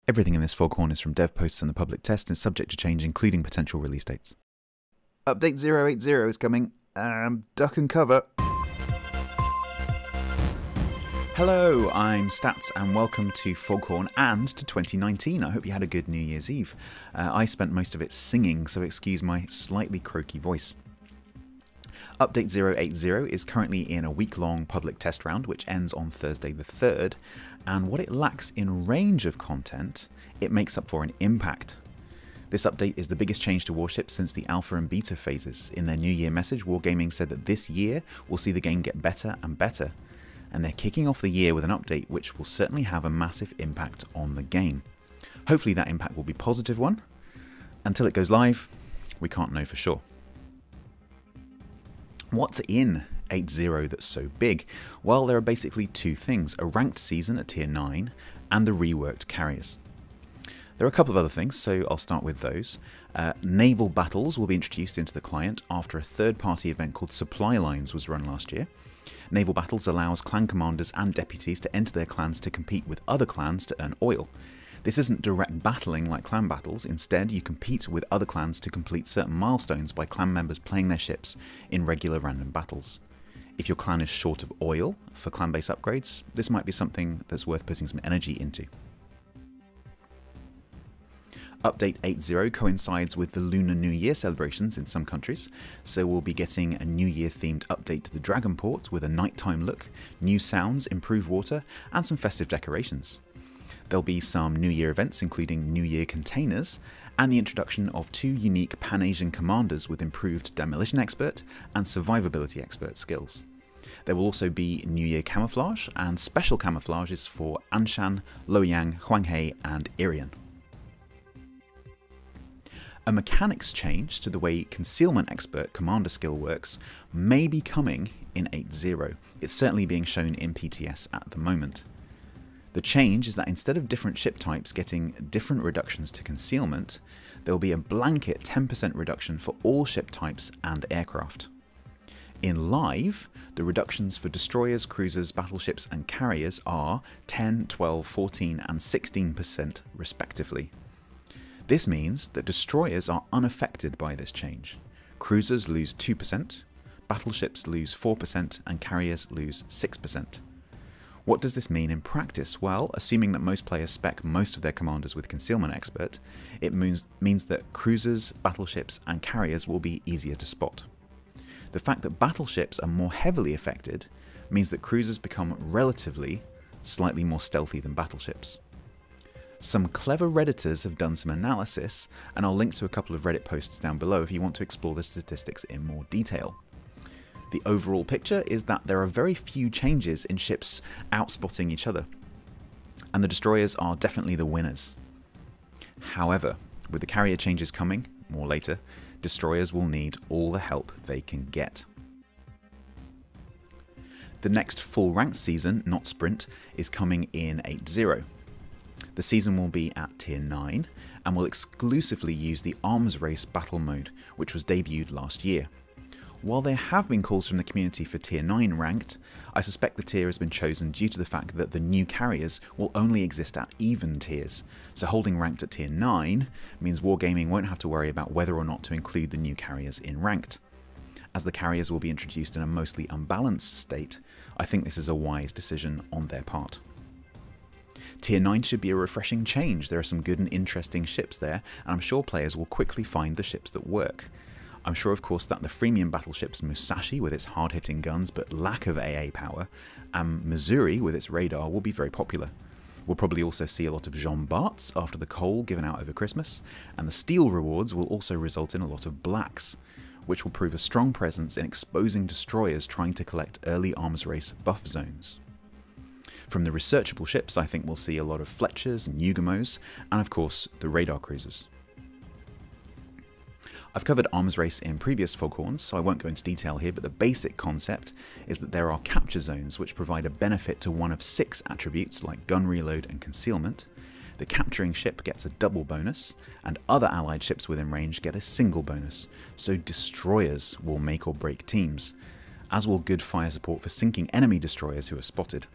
Everything in this Foghorn is from dev posts and the public test and is subject to change, including potential release dates. Update 080 is coming. Duck and cover. Hello, I'm Stats and welcome to Foghorn and to 2019. I hope you had a good New Year's Eve. I spent most of it singing, so excuse my slightly croaky voice. Update 080 is currently in a week-long public test round, which ends on Thursday the 3rd, and what it lacks in range of content, it makes up for in impact. This update is the biggest change to Warships since the alpha and beta phases. In their New Year message, Wargaming said that this year will see the game get better and better, and they're kicking off the year with an update which will certainly have a massive impact on the game. Hopefully that impact will be a positive one. Until it goes live, we can't know for sure. What's in 8.0 that's so big? Well, there are basically two things, a ranked season at tier 9 and the reworked carriers. There are a couple of other things, so I'll start with those. Naval Battles will be introduced into the client after a third-party event called Supply Lines was run last year. Naval Battles allows clan commanders and deputies to enter their clans to compete with other clans to earn oil. This isn't direct battling like clan battles, instead you compete with other clans to complete certain milestones by clan members playing their ships in regular random battles. If your clan is short of oil for clan-based upgrades, this might be something that's worth putting some energy into. Update 8.0 coincides with the Lunar New Year celebrations in some countries, so we'll be getting a New Year themed update to the Dragon Port with a nighttime look, new sounds, improved water, and some festive decorations. There'll be some New Year events including New Year containers and the introduction of two unique Pan-Asian commanders with improved Demolition Expert and Survivability Expert skills. There will also be New Year camouflage and special camouflages for Anshan, Loyang, Huanghe and Irian. A mechanics change to the way Concealment Expert commander skill works may be coming in 8.0. It's certainly being shown in PTS at the moment. The change is that instead of different ship types getting different reductions to concealment, there will be a blanket 10% reduction for all ship types and aircraft. In live, the reductions for destroyers, cruisers, battleships and carriers are 10, 12, 14 and 16% respectively. This means that destroyers are unaffected by this change. Cruisers lose 2%, battleships lose 4% and carriers lose 6%. What does this mean in practice? Well, assuming that most players spec most of their commanders with Concealment Expert, it means that cruisers, battleships and carriers will be easier to spot. The fact that battleships are more heavily affected means that cruisers become relatively slightly more stealthy than battleships. Some clever Redditors have done some analysis, and I'll link to a couple of Reddit posts down below if you want to explore the statistics in more detail. The overall picture is that there are very few changes in ships outspotting each other, and the destroyers are definitely the winners. However, with the carrier changes coming, more later, destroyers will need all the help they can get. The next full ranked season, not sprint, is coming in 8.0. The season will be at tier 9 and will exclusively use the arms race battle mode, which was debuted last year. While there have been calls from the community for tier 9 ranked, I suspect the tier has been chosen due to the fact that the new carriers will only exist at even tiers, so holding ranked at tier 9 means Wargaming won't have to worry about whether or not to include the new carriers in ranked. As the carriers will be introduced in a mostly unbalanced state, I think this is a wise decision on their part. Tier 9 should be a refreshing change. There are some good and interesting ships there, and I'm sure players will quickly find the ships that work. I'm sure of course that the freemium battleships Musashi with its hard-hitting guns but lack of AA power, and Missouri with its radar will be very popular. We'll probably also see a lot of Jean Barts after the coal given out over Christmas, and the steel rewards will also result in a lot of blacks, which will prove a strong presence in exposing destroyers trying to collect early arms race buff zones. From the researchable ships, I think we'll see a lot of Fletchers and Yugamos, and of course the radar cruisers. I've covered arms race in previous Foghorns, so I won't go into detail here, but the basic concept is that there are capture zones which provide a benefit to one of 6 attributes like gun reload and concealment. The capturing ship gets a double bonus, and other allied ships within range get a single bonus, so destroyers will make or break teams, as will good fire support for sinking enemy destroyers who are spotted.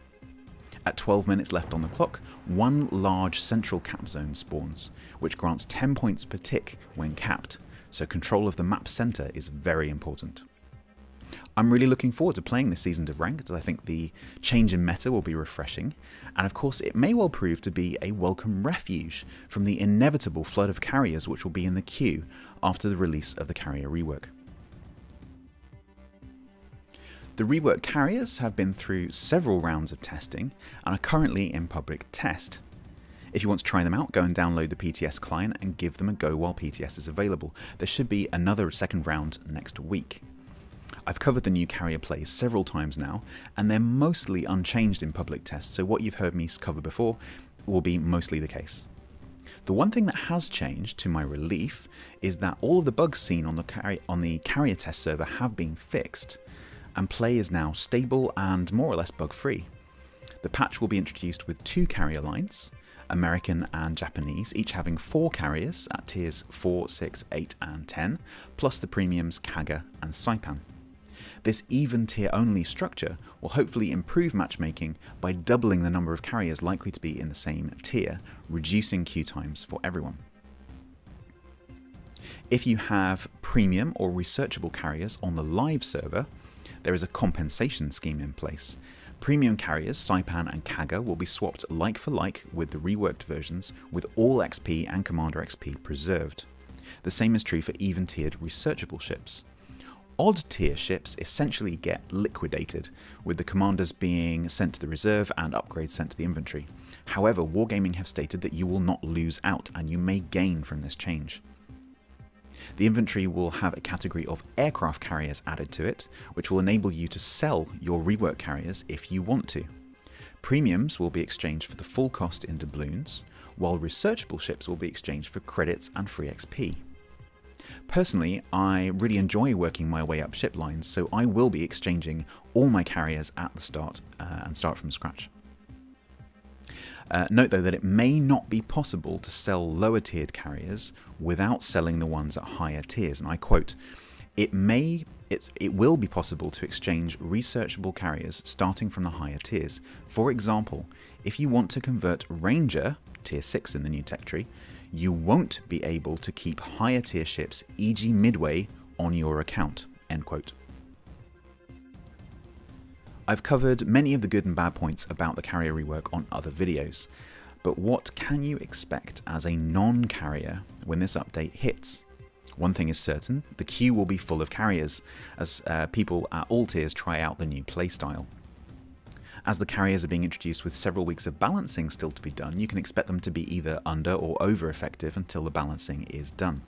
At 12 minutes left on the clock, one large central cap zone spawns, which grants 10 points per tick when capped, so control of the map centre is very important. I'm really looking forward to playing this season of Ranked, as I think the change in meta will be refreshing, and of course it may well prove to be a welcome refuge from the inevitable flood of carriers which will be in the queue after the release of the carrier rework. The rework carriers have been through several rounds of testing and are currently in public test. If you want to try them out, go and download the PTS client and give them a go while PTS is available. There should be another second round next week. I've covered the new carrier plays several times now, and they're mostly unchanged in public tests, so what you've heard me cover before will be mostly the case. The one thing that has changed, to my relief, is that all of the bugs seen on the carrier test server have been fixed, and play is now stable and more or less bug-free. The patch will be introduced with 2 carrier lines, American and Japanese, each having 4 carriers at tiers 4, 6, 8 and 10, plus the premiums Kaga and Saipan. This even tier only structure will hopefully improve matchmaking by doubling the number of carriers likely to be in the same tier, reducing queue times for everyone. If you have premium or researchable carriers on the live server, there is a compensation scheme in place. Premium carriers Saipan and Kaga will be swapped like for like with the reworked versions, with all XP and Commander XP preserved. The same is true for even-tiered researchable ships. Odd-tier ships essentially get liquidated, with the commanders being sent to the reserve and upgrades sent to the inventory. However, Wargaming have stated that you will not lose out and you may gain from this change. The inventory will have a category of aircraft carriers added to it, which will enable you to sell your rework carriers if you want to. Premiums will be exchanged for the full cost in doubloons, while researchable ships will be exchanged for credits and free XP. Personally, I really enjoy working my way up ship lines, so I will be exchanging all my carriers at the start and start from scratch. Note though that it may not be possible to sell lower tiered carriers without selling the ones at higher tiers, and I quote, it will be possible to exchange researchable carriers starting from the higher tiers. For example, if you want to convert Ranger, tier 6 in the new tech tree, you won't be able to keep higher tier ships, e.g. Midway, on your account. End quote. I've covered many of the good and bad points about the carrier rework on other videos, but what can you expect as a non-carrier when this update hits? One thing is certain, the queue will be full of carriers, as people at all tiers try out the new playstyle. As the carriers are being introduced with several weeks of balancing still to be done, you can expect them to be either under or over effective until the balancing is done.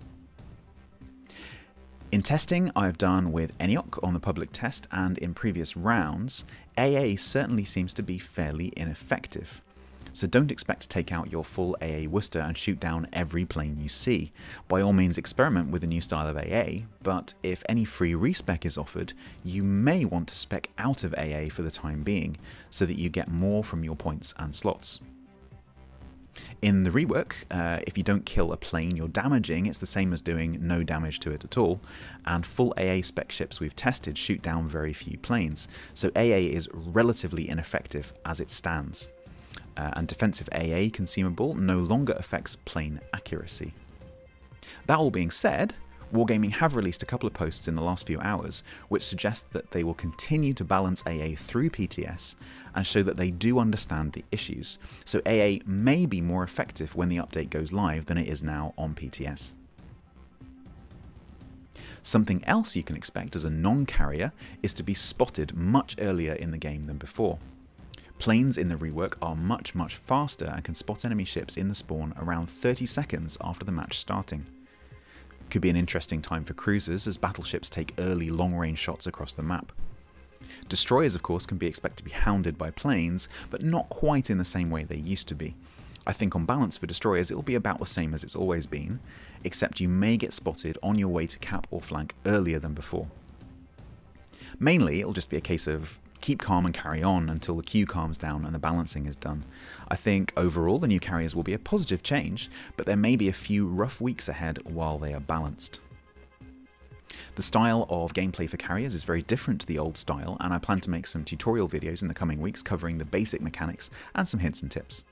In testing I've done with ENIOC on the public test and in previous rounds, AA certainly seems to be fairly ineffective. So don't expect to take out your full AA Worcester and shoot down every plane you see. By all means experiment with a new style of AA, but if any free respec is offered, you may want to spec out of AA for the time being, so that you get more from your points and slots. In the rework, if you don't kill a plane you're damaging, it's the same as doing no damage to it at all, and full AA spec ships we've tested shoot down very few planes, so AA is relatively ineffective as it stands. And defensive AA consumable no longer affects plane accuracy. That all being said, Wargaming have released a couple of posts in the last few hours which suggest that they will continue to balance AA through PTS and show that they do understand the issues, so AA may be more effective when the update goes live than it is now on PTS. Something else you can expect as a non-carrier is to be spotted much earlier in the game than before. Planes in the rework are much faster and can spot enemy ships in the spawn around 30 seconds after the match starting. Could be an interesting time for cruisers as battleships take early long-range shots across the map. Destroyers of course can be expected to be hounded by planes, but not quite in the same way they used to be. I think on balance for destroyers it'll be about the same as it's always been, except you may get spotted on your way to cap or flank earlier than before. Mainly it'll just be a case of keep calm and carry on until the queue calms down and the balancing is done. I think overall the new carriers will be a positive change, but there may be a few rough weeks ahead while they are balanced. The style of gameplay for carriers is very different to the old style, and I plan to make some tutorial videos in the coming weeks covering the basic mechanics and some hints and tips.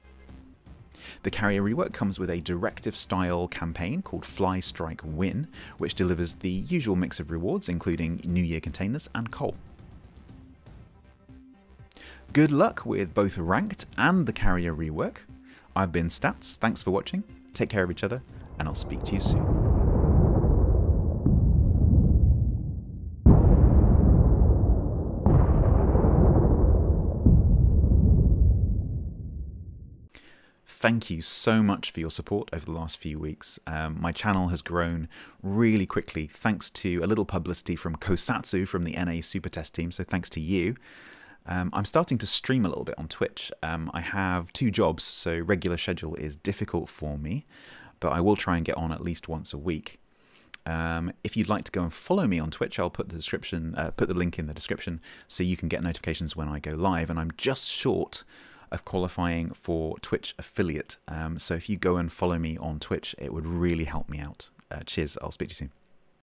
The carrier rework comes with a directive-style campaign called Fly, Strike, Win, which delivers the usual mix of rewards, including New Year containers and coal. Good luck with both Ranked and the carrier rework. I've been Stats, thanks for watching, take care of each other, and I'll speak to you soon. Thank you so much for your support over the last few weeks. My channel has grown really quickly thanks to a little publicity from Kosatsu from the NA Super Test team, so thanks to you. I'm starting to stream a little bit on Twitch. I have 2 jobs, so regular schedule is difficult for me, but I will try and get on at least once a week. If you'd like to go and follow me on Twitch, I'll put the link in the description so you can get notifications when I go live, and I'm just short of qualifying for Twitch affiliate. So if you go and follow me on Twitch, it would really help me out. Cheers, I'll speak to you soon.